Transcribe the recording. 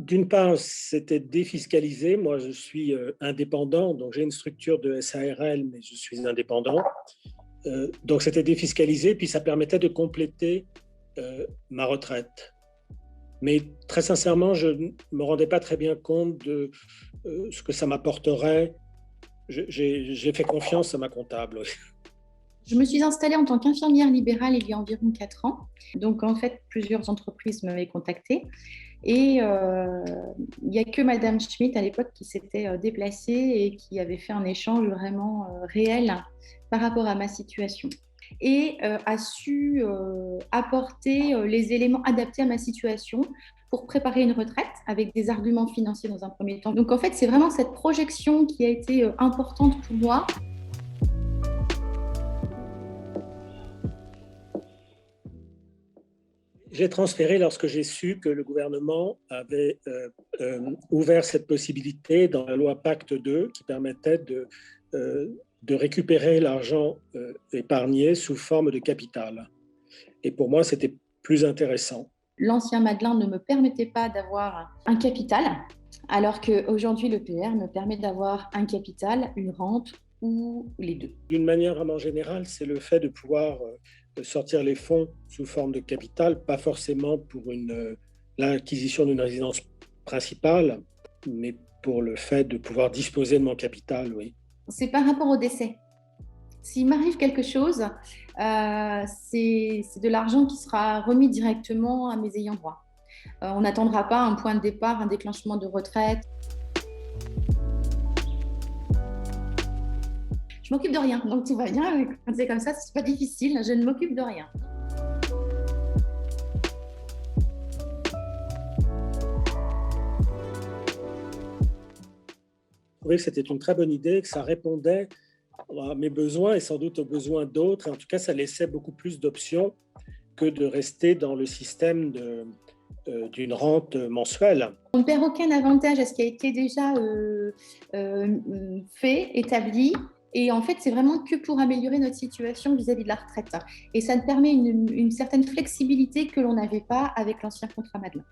D'une part, c'était défiscalisé. Moi, je suis indépendant, donc j'ai une structure de SARL, mais je suis indépendant. Donc, c'était défiscalisé, puis ça permettait de compléter ma retraite. Mais très sincèrement, je ne me rendais pas très bien compte de ce que ça m'apporterait. J'ai fait confiance à ma comptable. Je me suis installée en tant qu'infirmière libérale il y a environ 4 ans. Donc, en fait, plusieurs entreprises m'avaient contactée. Et il n'y a que Madame Schmitt à l'époque qui s'était déplacée et qui avait fait un échange vraiment réel par rapport à ma situation. Et a su apporter les éléments adaptés à ma situation pour préparer une retraite avec des arguments financiers dans un premier temps. Donc, en fait, c'est vraiment cette projection qui a été importante pour moi. J'ai transféré lorsque j'ai su que le gouvernement avait ouvert cette possibilité dans la loi Pacte 2 qui permettait de récupérer l'argent épargné sous forme de capital. Et pour moi, c'était plus intéressant. L'ancien Madelin ne me permettait pas d'avoir un capital, alors qu'aujourd'hui, le PR me permet d'avoir un capital, une rente ou les deux. D'une manière vraiment générale, c'est le fait de pouvoir sortir les fonds sous forme de capital, pas forcément pour l'acquisition d'une résidence principale, mais pour le fait de pouvoir disposer de mon capital, oui. C'est par rapport au décès. S'il m'arrive quelque chose, c'est de l'argent qui sera remis directement à mes ayants droit. On n'attendra pas un point de départ, un déclenchement de retraite. Je m'occupe de rien, donc tout va bien. Quand c'est comme ça, c'est pas difficile. Je ne m'occupe de rien. Je trouvais que c'était une très bonne idée, que ça répondait à mes besoins et sans doute aux besoins d'autres. En tout cas, ça laissait beaucoup plus d'options que de rester dans le système d'une rente mensuelle. On ne perd aucun avantage à ce qui a été déjà fait, établi. Et en fait, c'est vraiment que pour améliorer notre situation vis-à-vis de la retraite. Et ça nous permet une certaine flexibilité que l'on n'avait pas avec l'ancien contrat Madelin.